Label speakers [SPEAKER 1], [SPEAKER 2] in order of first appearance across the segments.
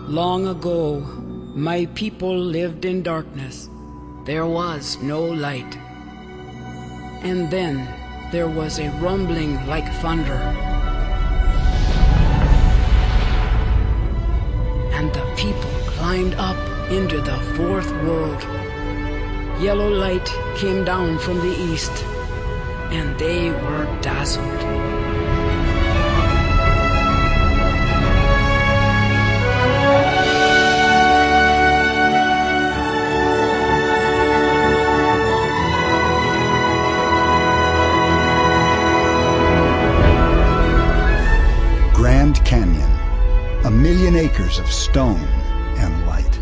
[SPEAKER 1] Long ago, my people lived in darkness. There was no light. And then there was a rumbling like thunder. And the people climbed up into the fourth world. Yellow light came down from the east, and they were dazzled.
[SPEAKER 2] Grand Canyon, 1,000,000 acres of stone and light.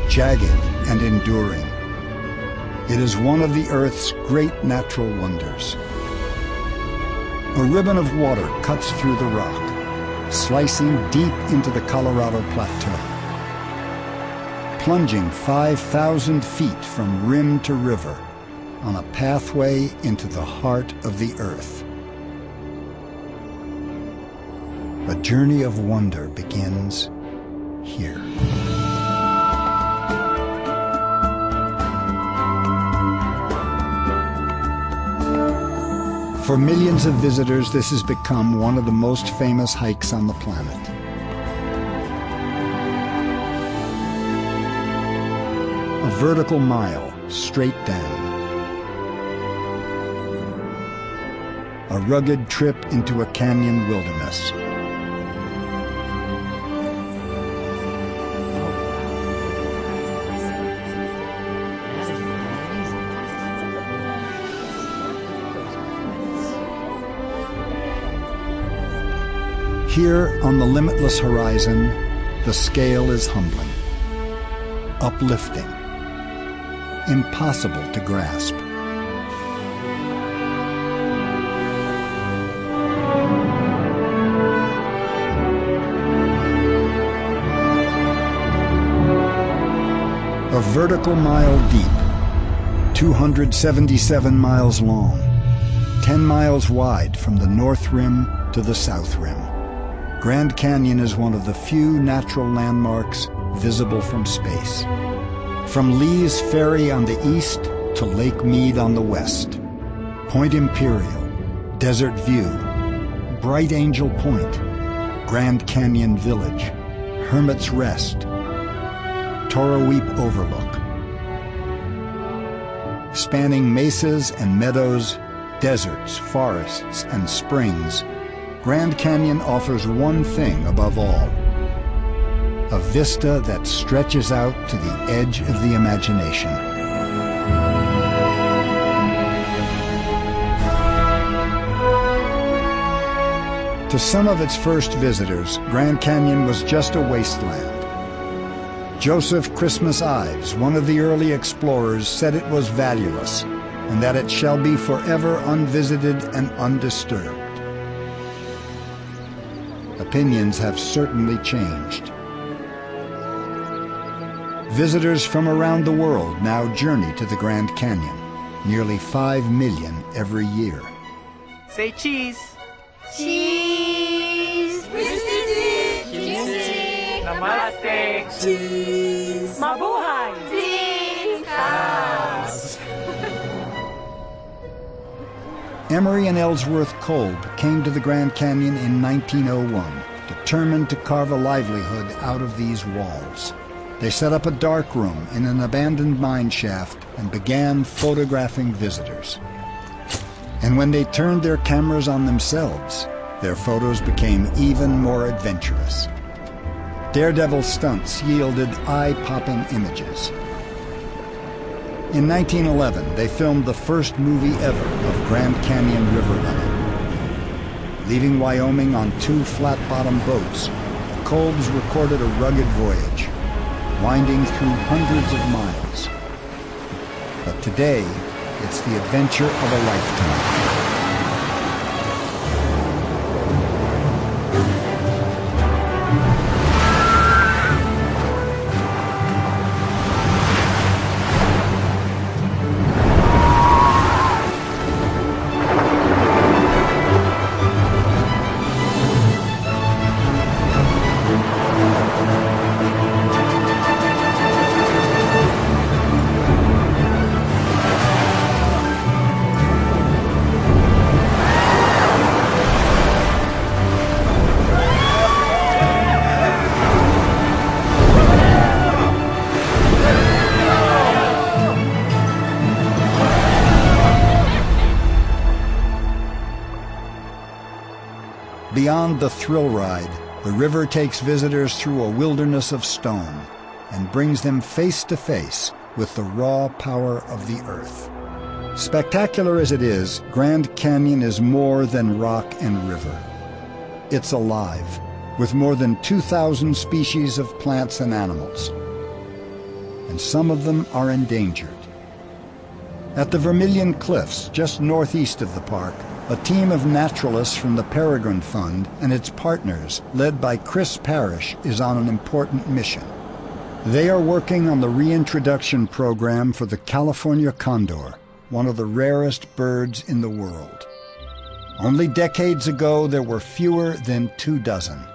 [SPEAKER 2] Jagged and enduring, it is one of the Earth's great natural wonders. A ribbon of water cuts through the rock, slicing deep into the Colorado Plateau, plunging 5,000 feet from rim to river on a pathway into the heart of the Earth. A journey of wonder begins here. For millions of visitors, this has become one of the most famous hikes on the planet. A vertical mile straight down. A rugged trip into a canyon wilderness. Here on the limitless horizon, the scale is humbling, uplifting, impossible to grasp. A vertical mile deep, 277 miles long, 10 miles wide from the North Rim to the South Rim. Grand Canyon is one of the few natural landmarks visible from space. From Lee's Ferry on the east to Lake Mead on the west, Point Imperial, Desert View, Bright Angel Point, Grand Canyon Village, Hermit's Rest, Toroweep Overlook. Spanning mesas and meadows, deserts, forests, and springs, Grand Canyon offers one thing above all: a vista that stretches out to the edge of the imagination. To some of its first visitors, Grand Canyon was just a wasteland. Joseph Christmas Ives, one of the early explorers, said it was valueless and that it shall be forever unvisited and undisturbed. Opinions have certainly changed. Visitors from around the world now journey to the Grand Canyon, nearly 5 million every year.
[SPEAKER 3] Say cheese.
[SPEAKER 4] Cheese.
[SPEAKER 3] Namaste.
[SPEAKER 4] Cheese.
[SPEAKER 3] Mabuhay.
[SPEAKER 4] Cheese.
[SPEAKER 2] Emery and Ellsworth Kolb came to the Grand Canyon in 1901, determined to carve a livelihood out of these walls. They set up a dark room in an abandoned mine shaft and began photographing visitors. And when they turned their cameras on themselves, their photos became even more adventurous. Daredevil stunts yielded eye-popping images. In 1911, they filmed the first movie ever of Grand Canyon river running. Leaving Wyoming on 2 flat-bottom boats, the Kolbs recorded a rugged voyage, winding through hundreds of miles. But today, it's the adventure of a lifetime. Beyond the thrill ride, the river takes visitors through a wilderness of stone and brings them face to face with the raw power of the earth. Spectacular as it is, Grand Canyon is more than rock and river. It's alive, with more than 2,000 species of plants and animals. And some of them are endangered. At the Vermilion Cliffs, just northeast of the park, a team of naturalists from the Peregrine Fund and its partners, led by Chris Parrish, is on an important mission. They are working on the reintroduction program for the California condor, one of the rarest birds in the world. Only decades ago, there were fewer than 24.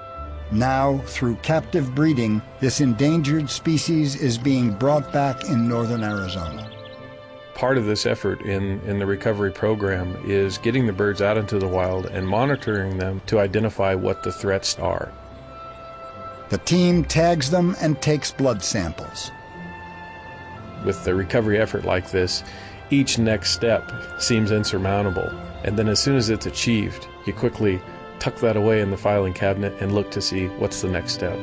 [SPEAKER 2] Now, through captive breeding, this endangered species is being brought back in northern Arizona.
[SPEAKER 4] Part of this effort in the recovery program is getting the birds out into the wild and monitoring them to identify what the threats are.
[SPEAKER 2] The team tags them and takes blood samples.
[SPEAKER 4] With the recovery effort like this, each next step seems insurmountable, and then as soon as it's achieved, you quickly tuck that away in the filing cabinet and look to see what's the next step.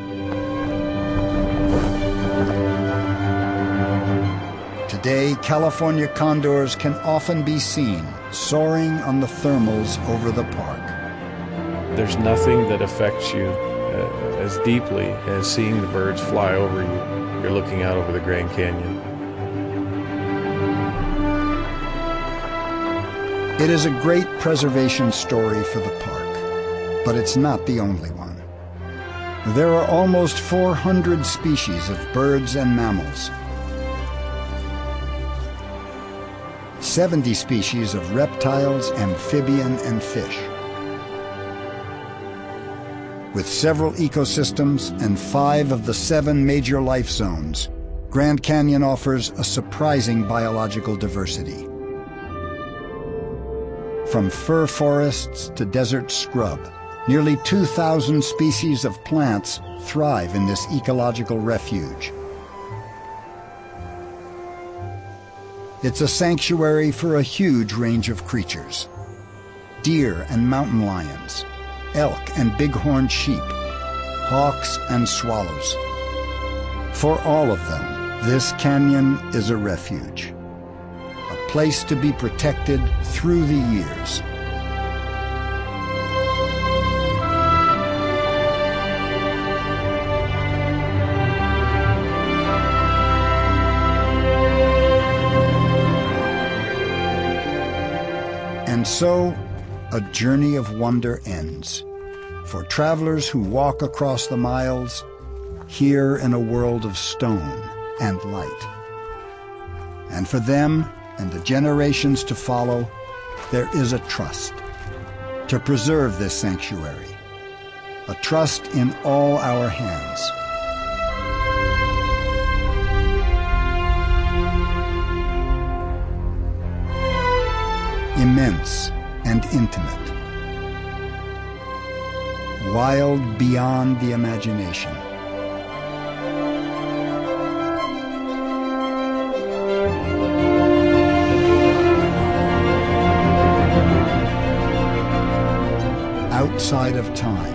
[SPEAKER 2] Today, California condors can often be seen soaring on the thermals over the park.
[SPEAKER 4] There's nothing that affects you as deeply as seeing the birds fly over you. You're looking out over the Grand Canyon.
[SPEAKER 2] It is a great preservation story for the park, but it's not the only one. There are almost 400 species of birds and mammals, 70 species of reptiles, amphibian, and fish. With several ecosystems and 5 of the 7 major life zones, Grand Canyon offers a surprising biological diversity. From fir forests to desert scrub, nearly 2,000 species of plants thrive in this ecological refuge. It's a sanctuary for a huge range of creatures: deer and mountain lions, elk and bighorn sheep, hawks and swallows. For all of them, this canyon is a refuge, a place to be protected through the years. And so, a journey of wonder ends for travelers who walk across the miles, here in a world of stone and light. And for them and the generations to follow, there is a trust to preserve this sanctuary, a trust in all our hands. Immense and intimate, wild beyond the imagination. Outside of time,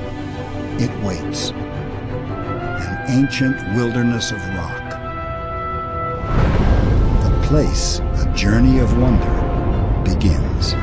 [SPEAKER 2] it waits, an ancient wilderness of rock. The place, a journey of wonder, begins.